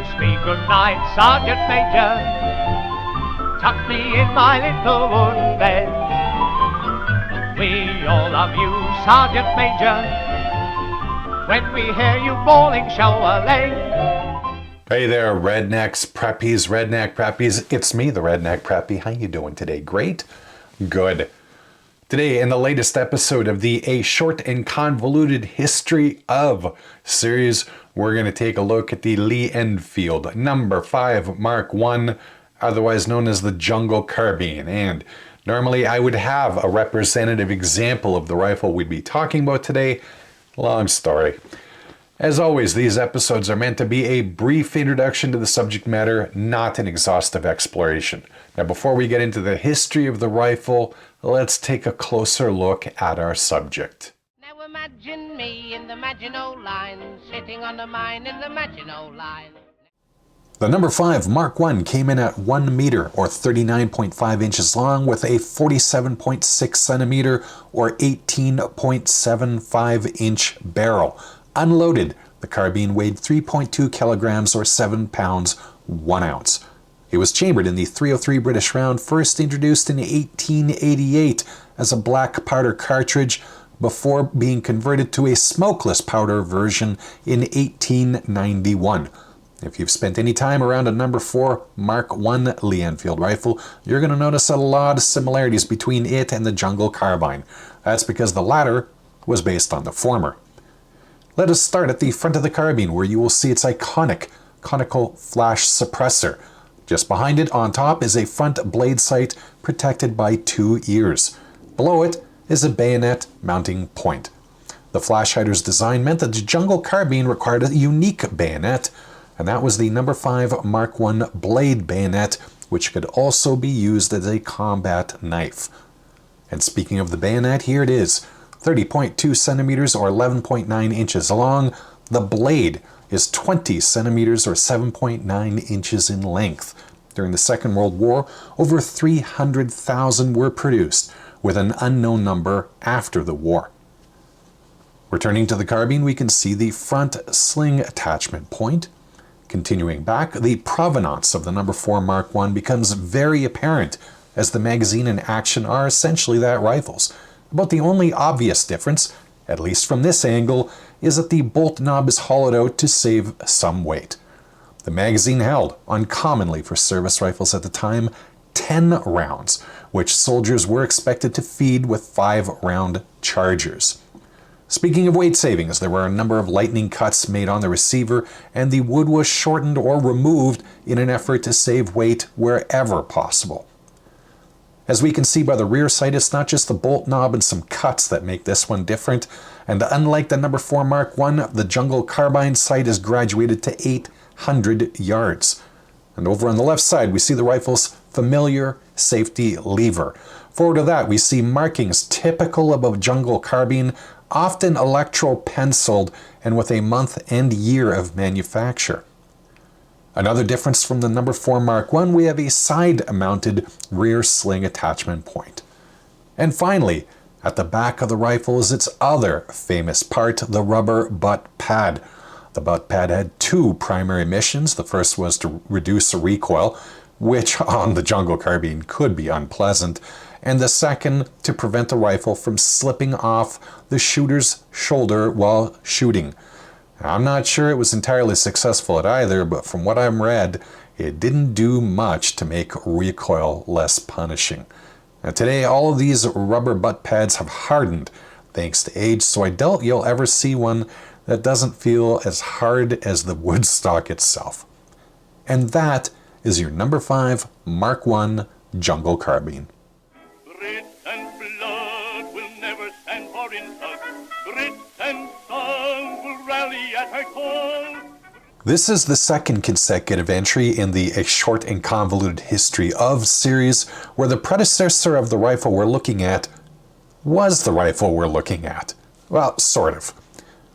kiss me goodnight, Sergeant Major. Tuck me in my little wooden bed. We all love you, Sergeant Major. When we hear you bawling, show a leg. Hey there, Rednecks, Preppies, Redneck Preppies. It's me, the Redneck Preppy. How you doing today? Great? Good. Today, in the latest episode of the A Short and Convoluted History of series, we're going to take a look at the Lee Enfield No. 5 Mark I, otherwise known as the Jungle Carbine. And normally I would have a representative example of the rifle we'd be talking about today. Long story. As always, these episodes are meant to be a brief introduction to the subject matter, not an exhaustive exploration. Now, before we get into the history of the rifle, let's take a closer look at our subject. Now imagine me in the Maginot line, sitting on the mine in the Maginot line. The No. 5 Mark I came in at 1 meter or 39.5 inches long with a 47.6 centimeter or 18.75 inch barrel. Unloaded, the carbine weighed 3.2 kilograms or 7 pounds, 1 ounce. It was chambered in the .303 British round, first introduced in 1888 as a black powder cartridge before being converted to a smokeless powder version in 1891. If you've spent any time around a No. 4 Mark I Lee Enfield rifle, you're going to notice a lot of similarities between it and the Jungle Carbine. That's because the latter was based on the former. Let us start at the front of the carbine, where you will see its iconic conical flash suppressor. Just behind it on top is a front blade sight protected by 2 ears. Below it is a bayonet mounting point. The flash hider's design meant that the Jungle Carbine required a unique bayonet, and that was the No. 5 Mark I blade bayonet, which could also be used as a combat knife. And speaking of the bayonet, here it is. 30.2 centimeters or 11.9 inches long. The blade is 20 centimeters or 7.9 inches in length. During the Second World War, over 300,000 were produced, with an unknown number after the war. Returning to the carbine, we can see the front sling attachment point. Continuing back, the provenance of the No. 4 Mark I becomes very apparent, as the magazine and action are essentially that rifle's. About the only obvious difference, at least from this angle, is that the bolt knob is hollowed out to save some weight. The magazine held, uncommonly for service rifles at the time, 10 rounds, which soldiers were expected to feed with 5-round chargers. Speaking of weight savings, there were a number of lightning cuts made on the receiver, and the wood was shortened or removed in an effort to save weight wherever possible. As we can see by the rear sight, it's not just the bolt knob and some cuts that make this one different, and unlike the No. 4 Mark I, the Jungle Carbine sight is graduated to 800 yards. And over on the left side, we see the rifle's familiar safety lever. Forward of that, we see markings typical of a Jungle Carbine, often electro-penciled and with a month and year of manufacture. Another difference from the No. 4 Mark I, we have a side-mounted rear sling attachment point. And finally, at the back of the rifle is its other famous part, the rubber butt pad. The butt pad had 2 primary missions. The first was to reduce the recoil, which on the Jungle Carbine could be unpleasant, and the second to prevent the rifle from slipping off the shooter's shoulder while shooting. I'm not sure it was entirely successful at either, but from what I've read, it didn't do much to make recoil less punishing. Now today, all of these rubber butt pads have hardened thanks to age, so I doubt you'll ever see one that doesn't feel as hard as the wood stock itself. And that is your No. 5 Mark I Jungle Carbine. Grit and blood will never stand for insult. Grit and song will rally at her call. This is the second consecutive entry in the A Short and Convoluted History of series, where the predecessor of the rifle we're looking at was the rifle we're looking at. Well, sort of.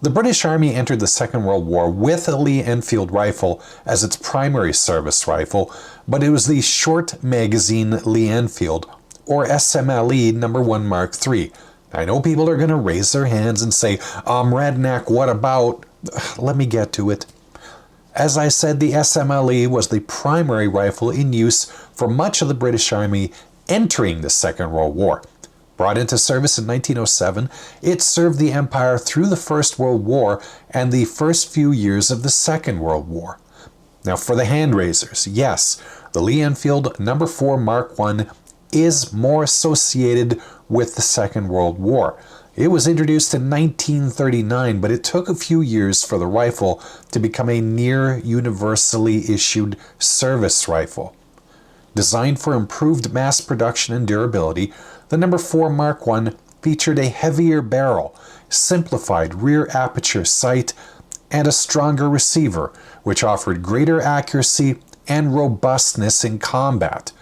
The British Army entered the Second World War with a Lee Enfield rifle as its primary service rifle, but it was the short magazine Lee Enfield, or SMLE No. 1 Mark III. I know people are going to raise their hands and say, Redneck, what about? Let me get to it. As I said, the SMLE was the primary rifle in use for much of the British Army entering the Second World War. Brought into service in 1907, it served the Empire through the First World War and the first few years of the Second World War. Now for the hand raisers, yes, the Lee Enfield No. 4 Mark I is more associated with the Second World War. It was introduced in 1939, but it took a few years for the rifle to become a near universally issued service rifle. Designed for improved mass production and durability, the No. 4 Mark I featured a heavier barrel, simplified rear aperture sight, and a stronger receiver, which offered greater accuracy and robustness in combat.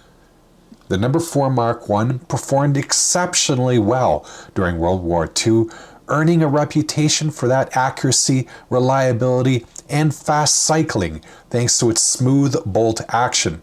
The No. 4 Mark I performed exceptionally well during World War II, earning a reputation for that accuracy, reliability, and fast cycling thanks to its smooth bolt action.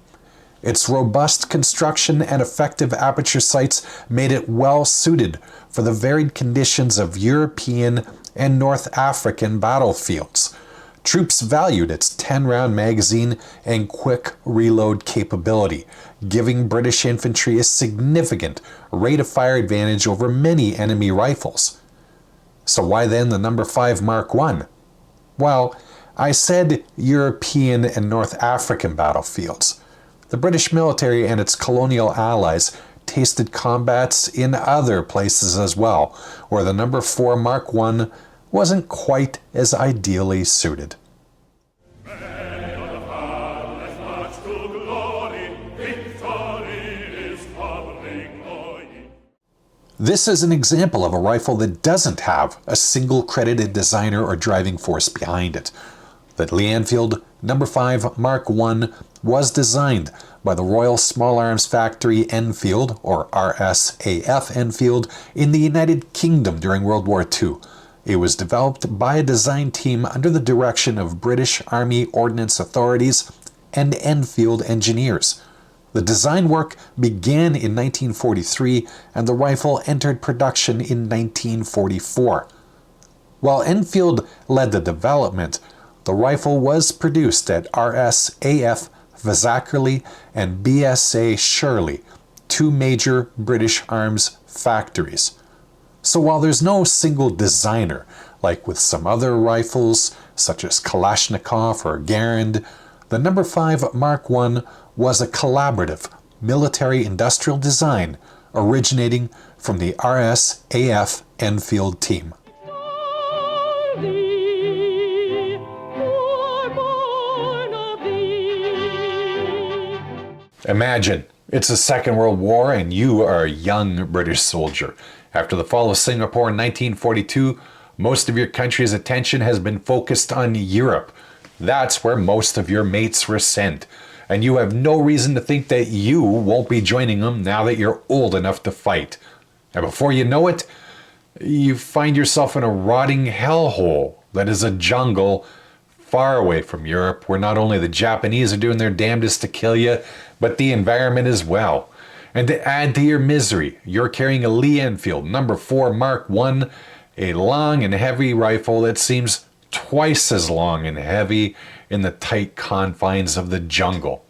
Its robust construction and effective aperture sights made it well suited for the varied conditions of European and North African battlefields. Troops valued its 10-round magazine and quick reload capability, giving British infantry a significant rate-of-fire advantage over many enemy rifles. So why then the No. 5 Mark I? Well, I said European and North African battlefields. The British military and its colonial allies tasted combats in other places as well, where the No. 4 Mark I wasn't quite as ideally suited. This is an example of a rifle that doesn't have a single credited designer or driving force behind it. The Lee Enfield No. 5 Mark I was designed by the Royal Small Arms Factory Enfield, or RSAF Enfield, in the United Kingdom during World War II. It was developed by a design team under the direction of British Army Ordnance Authorities and Enfield engineers. The design work began in 1943 and the rifle entered production in 1944. While Enfield led the development, the rifle was produced at RSAF Fazakerley and BSA Shirley, two major British arms factories. So while there's no single designer, like with some other rifles such as Kalashnikov or Garand, the No. 5 Mark I was a collaborative military-industrial design originating from the RSAF Enfield team. Imagine, it's the Second World War and you are a young British soldier. After the fall of Singapore in 1942, most of your country's attention has been focused on Europe. That's where most of your mates were sent. And you have no reason to think that you won't be joining them now that you're old enough to fight. And before you know it, you find yourself in a rotting hellhole that is a jungle far away from Europe, where not only the Japanese are doing their damnedest to kill you, but the environment as well. And to add to your misery, you're carrying a Lee Enfield No. 4 Mark I, a long and heavy rifle that seems twice as long and heavy in the tight confines of the jungle.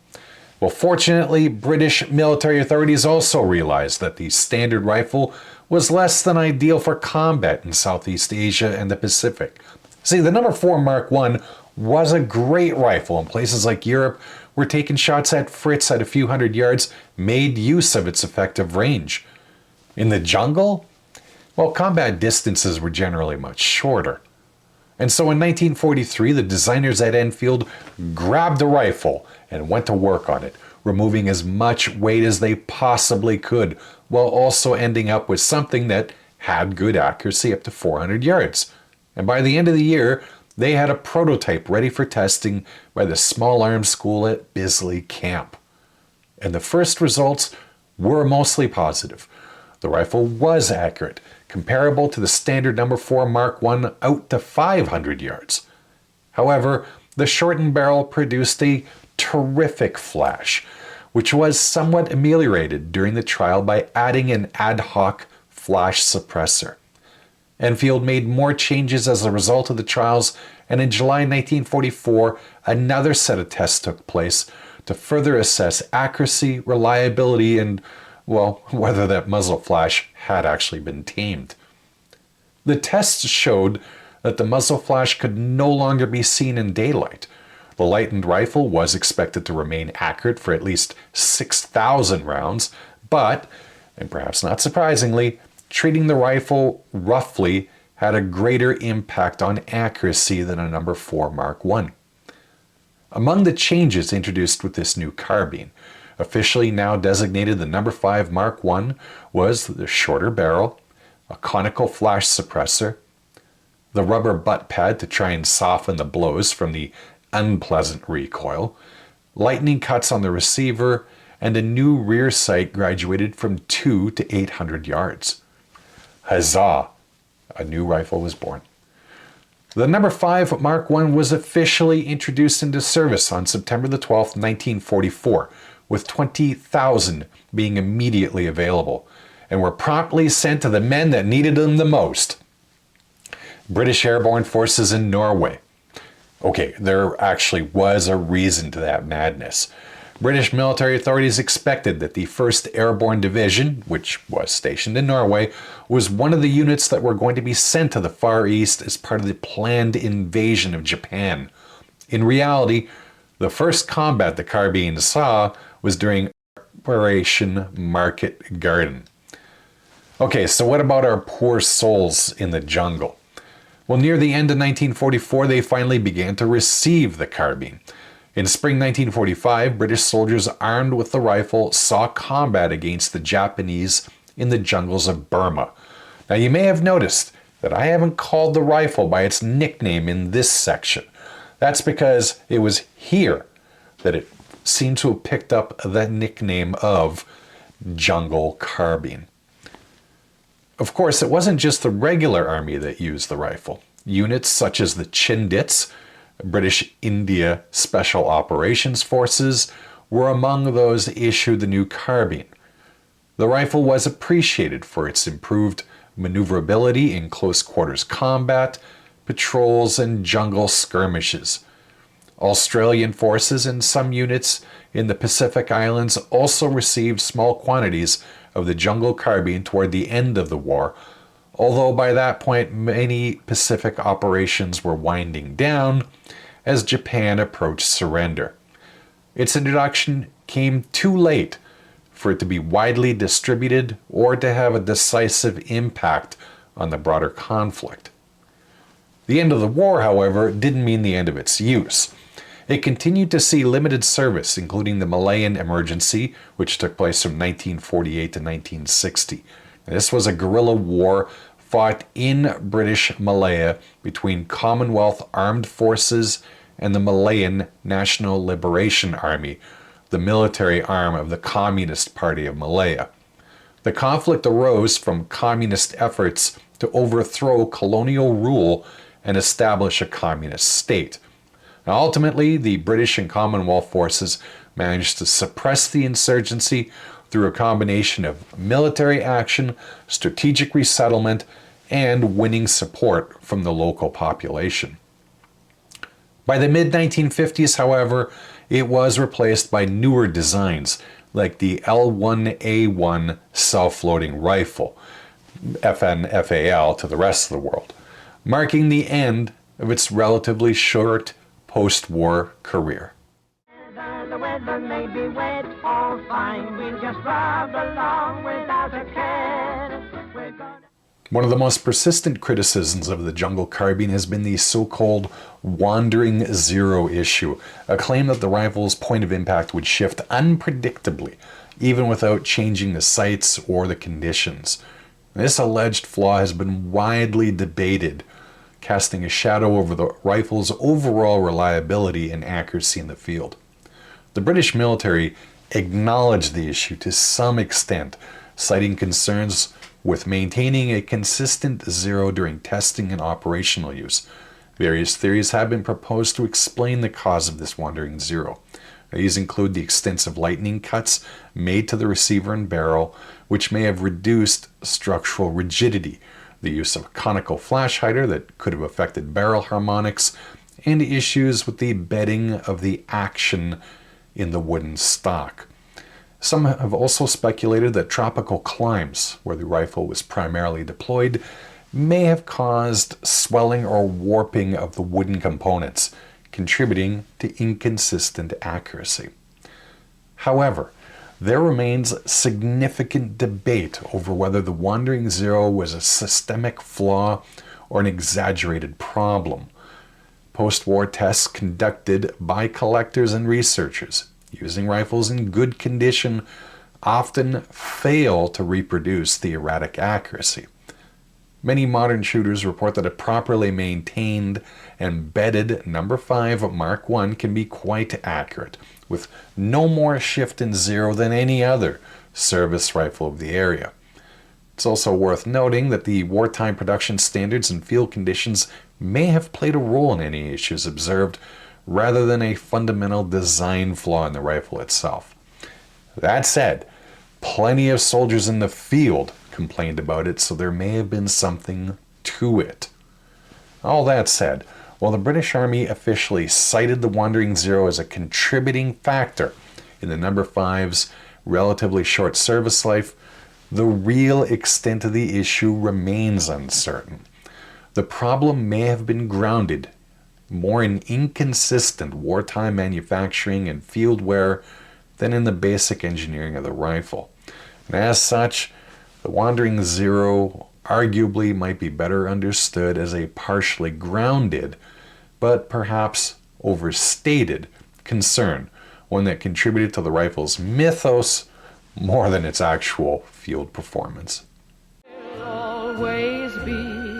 Well, fortunately, British military authorities also realized that the standard rifle was less than ideal for combat in Southeast Asia and the Pacific. See, the No. 4 Mark I was a great rifle in places like Europe, where taking shots at Fritz at a few hundred yards made use of its effective range. In the jungle, well, combat distances were generally much shorter. And so in 1943, the designers at Enfield grabbed the rifle and went to work on it, removing as much weight as they possibly could, while also ending up with something that had good accuracy up to 400 yards. And by the end of the year, they had a prototype ready for testing by the Small Arms School at Bisley Camp. And the first results were mostly positive. The rifle was accurate, comparable to the standard No. 4 Mark I out to 500 yards. However, the shortened barrel produced a terrific flash, which was somewhat ameliorated during the trial by adding an ad hoc flash suppressor. Enfield made more changes as a result of the trials, and in July 1944, another set of tests took place to further assess accuracy, reliability, and, well, whether that muzzle flash had actually been tamed. The tests showed that the muzzle flash could no longer be seen in daylight. The lightened rifle was expected to remain accurate for at least 6,000 rounds, but, and perhaps not surprisingly, treating the rifle roughly had a greater impact on accuracy than a number 4 Mark I. Among the changes introduced with this new carbine, officially now designated the number 5 Mark I, was the shorter barrel, a conical flash suppressor, the rubber butt pad to try and soften the blows from the unpleasant recoil, lightning cuts on the receiver, and a new rear sight graduated from 2 to 800 yards. Huzzah! A new rifle was born. The number 5 Mark I was officially introduced into service on September the 12th, 1944, with 20,000 being immediately available, and were promptly sent to the men that needed them the most. British Airborne Forces in Norway. Okay, there actually was a reason to that madness. British military authorities expected that the 1st Airborne Division, which was stationed in Norway, was one of the units that were going to be sent to the Far East as part of the planned invasion of Japan. In reality, the first combat the carbine saw was during Operation Market Garden. Okay, so what about our poor souls in the jungle? Well, near the end of 1944, they finally began to receive the carbine. In spring 1945, British soldiers armed with the rifle saw combat against the Japanese in the jungles of Burma. Now, you may have noticed that I haven't called the rifle by its nickname in this section. That's because it was here that it seemed to have picked up the nickname of Jungle Carbine. Of course, it wasn't just the regular army that used the rifle. Units such as the Chindits, British India Special Operations Forces, were among those issued the new carbine. The rifle was appreciated for its improved maneuverability in close quarters combat, patrols, and jungle skirmishes. Australian forces and some units in the Pacific Islands also received small quantities of the Jungle Carbine toward the end of the war, although by that point many Pacific operations were winding down as Japan approached surrender. Its introduction came too late for it to be widely distributed or to have a decisive impact on the broader conflict. The end of the war, however, didn't mean the end of its use. It continued to see limited service, including the Malayan Emergency, which took place from 1948 to 1960. This was a guerrilla war fought in British Malaya between Commonwealth Armed Forces and the Malayan National Liberation Army, the military arm of the Communist Party of Malaya. The conflict arose from communist efforts to overthrow colonial rule and establish a communist state. Now, ultimately, the British and Commonwealth forces managed to suppress the insurgency through a combination of military action, strategic resettlement, and winning support from the local population. By the mid-1950s, however, it was replaced by newer designs like the L1A1 self-loading rifle, FNFAL to the rest of the world, marking the end of its relatively short post-war career. The weather may be wet or fine, we'll just rub along without a care. One of the most persistent criticisms of the Jungle Carbine has been the so-called wandering zero issue, a claim that the rifle's point of impact would shift unpredictably, even without changing the sights or the conditions. This alleged flaw has been widely debated, casting a shadow over the rifle's overall reliability and accuracy in the field. The British military acknowledged the issue to some extent, citing concerns with maintaining a consistent zero during testing and operational use. Various theories have been proposed to explain the cause of this wandering zero. These include the extensive lightning cuts made to the receiver and barrel, which may have reduced structural rigidity, the use of a conical flash hider that could have affected barrel harmonics, and issues with the bedding of the action in the wooden stock. Some have also speculated that tropical climes, where the rifle was primarily deployed, may have caused swelling or warping of the wooden components, contributing to inconsistent accuracy. However, there remains significant debate over whether the Wandering Zero was a systemic flaw or an exaggerated problem. Post-war tests conducted by collectors and researchers using rifles in good condition often fail to reproduce the erratic accuracy. Many modern shooters report that a properly maintained and bedded No. 5 Mark I can be quite accurate, with no more shift in zero than any other service rifle of the area. It's also worth noting that the wartime production standards and field conditions may have played a role in any issues observed, rather than a fundamental design flaw in the rifle itself. That said, plenty of soldiers in the field complained about it, so there may have been something to it. All that said, while the British Army officially cited the Wandering Zero as a contributing factor in the No. 5's relatively short service life, the real extent of the issue remains uncertain. The problem may have been grounded more in inconsistent wartime manufacturing and field wear than in the basic engineering of the rifle. And as such, the Wandering Zero arguably might be better understood as a partially grounded, but perhaps overstated concern, one that contributed to the rifle's mythos more than its actual field performance. There'll always be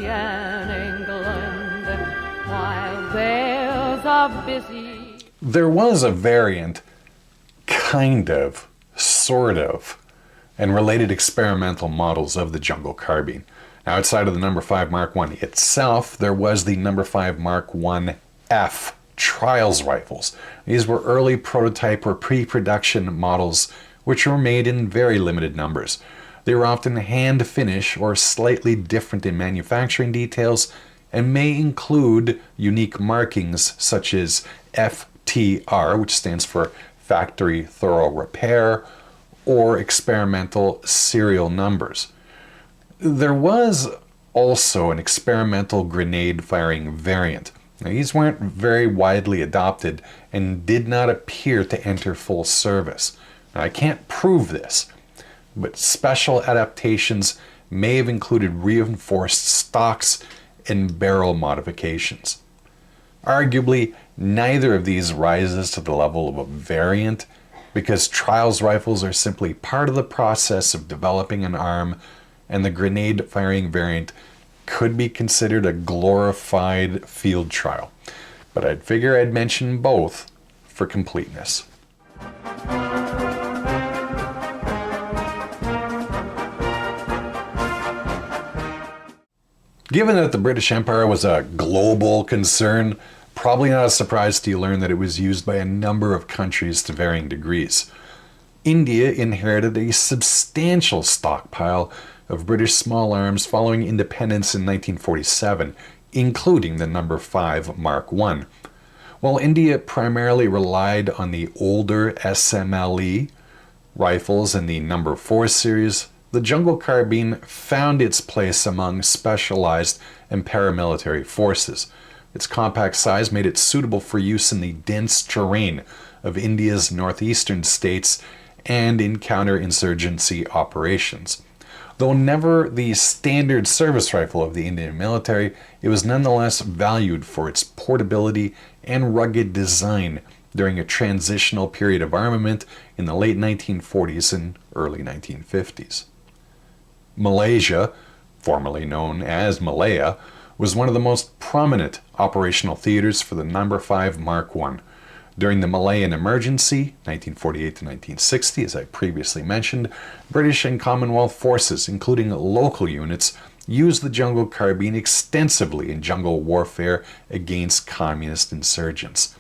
an England while there's a busy... There was a variant, kind of, sort of, and related experimental models of the Jungle Carbine. Now, outside of the No. 5 Mark I itself, there was the No. 5 Mark I F trials rifles. These were early prototype or pre-production models which were made in very limited numbers. They were often hand finish or slightly different in manufacturing details and may include unique markings such as FTR, which stands for Factory Thorough Repair, or experimental serial numbers. There was also an experimental grenade firing variant. Now, these weren't very widely adopted and did not appear to enter full service. Now, I can't prove this, but special adaptations may have included reinforced stocks and barrel modifications. Arguably, neither of these rises to the level of a variant, because trials rifles are simply part of the process of developing an arm, and the grenade firing variant could be considered a glorified field trial. But I'd figure I'd mention both for completeness. Given that the British Empire was a global concern, probably not a surprise to you learn that it was used by a number of countries to varying degrees. India inherited a substantial stockpile of British small arms following independence in 1947, including the No. 5 Mark I. While India primarily relied on the older SMLE rifles and the No. 4 series, the Jungle Carbine found its place among specialized and paramilitary forces. Its compact size made it suitable for use in the dense terrain of India's northeastern states and in counterinsurgency operations. Though never the standard service rifle of the Indian military, it was nonetheless valued for its portability and rugged design during a transitional period of armament in the late 1940s and early 1950s. Malaysia, formerly known as Malaya, was one of the most prominent operational theaters for the No. 5 Mark I. During the Malayan Emergency, 1948 to 1960, as I previously mentioned, British and Commonwealth forces, including local units, used the Jungle Carbine extensively in jungle warfare against communist insurgents.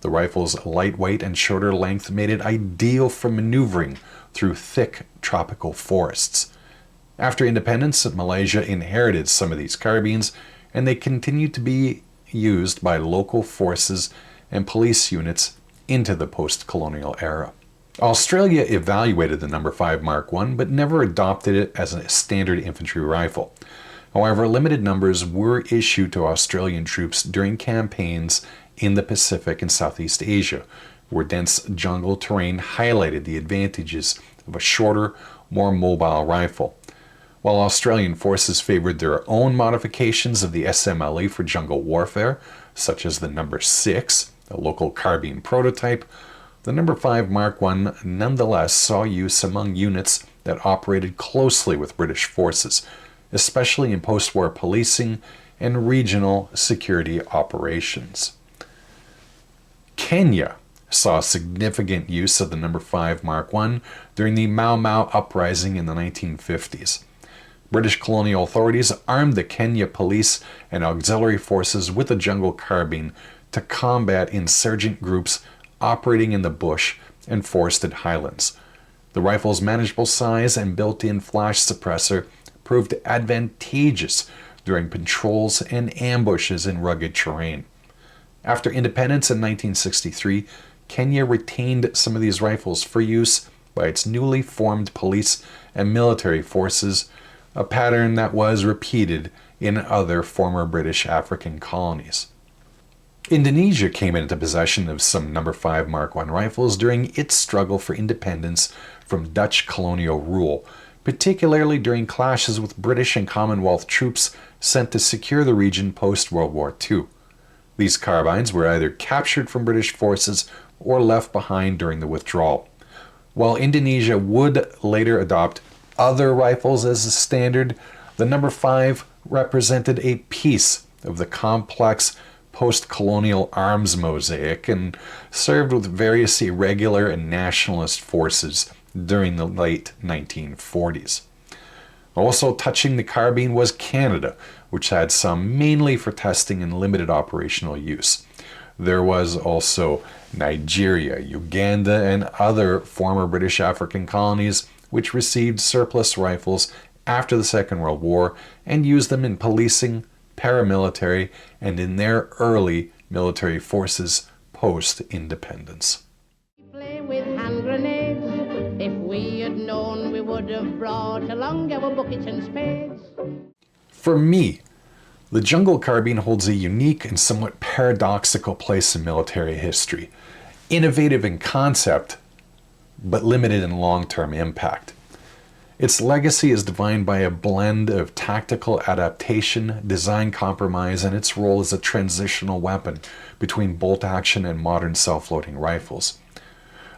The rifle's lightweight and shorter length made it ideal for maneuvering through thick tropical forests. After independence, Malaysia inherited some of these carbines, and they continued to be used by local forces and police units into the post-colonial era. Australia evaluated the No. 5 Mark I, but never adopted it as a standard infantry rifle. However, limited numbers were issued to Australian troops during campaigns in the Pacific and Southeast Asia, where dense jungle terrain highlighted the advantages of a shorter, more mobile rifle. While Australian forces favored their own modifications of the SMLE for jungle warfare, such as the No. 6, a local carbine prototype, the No. 5 Mark I nonetheless saw use among units that operated closely with British forces, especially in post-war policing and regional security operations. Kenya saw significant use of the No. 5 Mark I during the Mau Mau uprising in the 1950s. British colonial authorities armed the Kenya police and auxiliary forces with a jungle carbine to combat insurgent groups operating in the bush and forested highlands. The rifle's manageable size and built-in flash suppressor proved advantageous during patrols and ambushes in rugged terrain. After independence in 1963, Kenya retained some of these rifles for use by its newly formed police and military forces, a pattern that was repeated in other former British African colonies. Indonesia came into possession of some No. 5 Mark I rifles during its struggle for independence from Dutch colonial rule, particularly during clashes with British and Commonwealth troops sent to secure the region post-World War II. These carbines were either captured from British forces or left behind during the withdrawal. While Indonesia would later adopt other rifles as a standard, the No. 5 represented a piece of the complex post-colonial arms mosaic and served with various irregular and nationalist forces during the late 1940s. Also touching the carbine was Canada, which had some mainly for testing and limited operational use. There was also Nigeria, Uganda, and other former British African colonies which received surplus rifles after the Second World War and used them in policing, paramilitary, and in their early military forces post-independence. Play with hand grenades. If we had known, we would have brought along our buckets and spades. For me, the jungle carbine holds a unique and somewhat paradoxical place in military history. Innovative in concept, but limited in long-term impact. Its legacy is defined by a blend of tactical adaptation, design compromise, and its role as a transitional weapon between bolt action and modern self-loading rifles.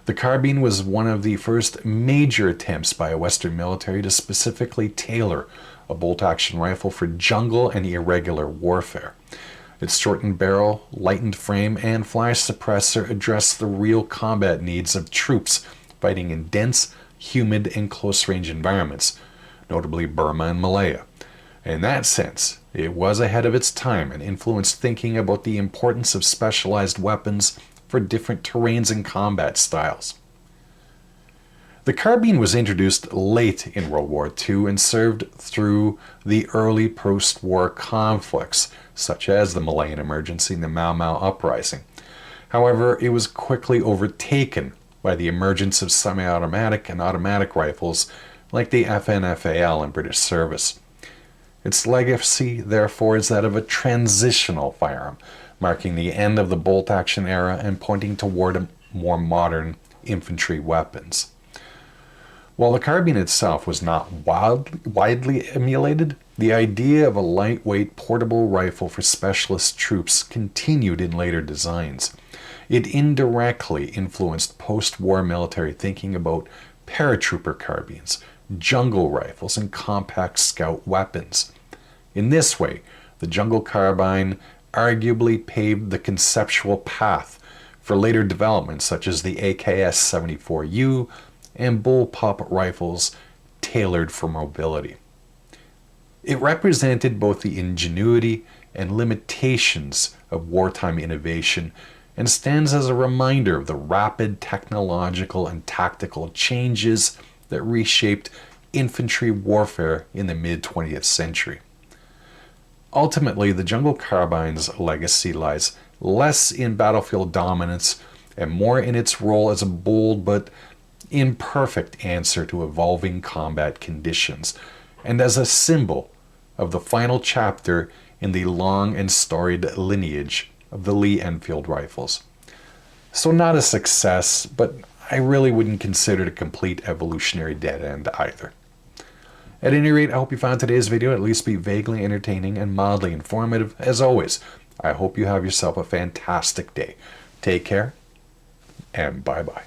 The carbine was one of the first major attempts by a Western military to specifically tailor a bolt-action rifle for jungle and irregular warfare. Its shortened barrel, lightened frame, and flash suppressor addressed the real combat needs of troops fighting in dense, humid, and close-range environments, notably Burma and Malaya. In that sense, it was ahead of its time and influenced thinking about the importance of specialized weapons for different terrains and combat styles. The carbine was introduced late in World War II and served through the early post-war conflicts, such as the Malayan Emergency and the Mau Mau Uprising. However, it was quickly overtaken by the emergence of semi-automatic and automatic rifles like the FNFAL in British service. Its legacy, therefore, is that of a transitional firearm, marking the end of the bolt-action era and pointing toward more modern infantry weapons. While the carbine itself was not widely emulated, the idea of a lightweight portable rifle for specialist troops continued in later designs. It indirectly influenced post-war military thinking about paratrooper carbines, jungle rifles, and compact scout weapons. In this way, the Jungle Carbine arguably paved the conceptual path for later developments such as the AKS-74U and bullpup rifles tailored for mobility. It represented both the ingenuity and limitations of wartime innovation and stands as a reminder of the rapid technological and tactical changes that reshaped infantry warfare in the mid-20th century. Ultimately, the Jungle Carbine's legacy lies less in battlefield dominance and more in its role as a bold but imperfect answer to evolving combat conditions, and as a symbol of the final chapter in the long and storied lineage of the Lee Enfield rifles. So not a success, but I really wouldn't consider it a complete evolutionary dead end either. At any rate, I hope you found today's video at least be vaguely entertaining and mildly informative. As always, I hope you have yourself a fantastic day. Take care, and bye-bye.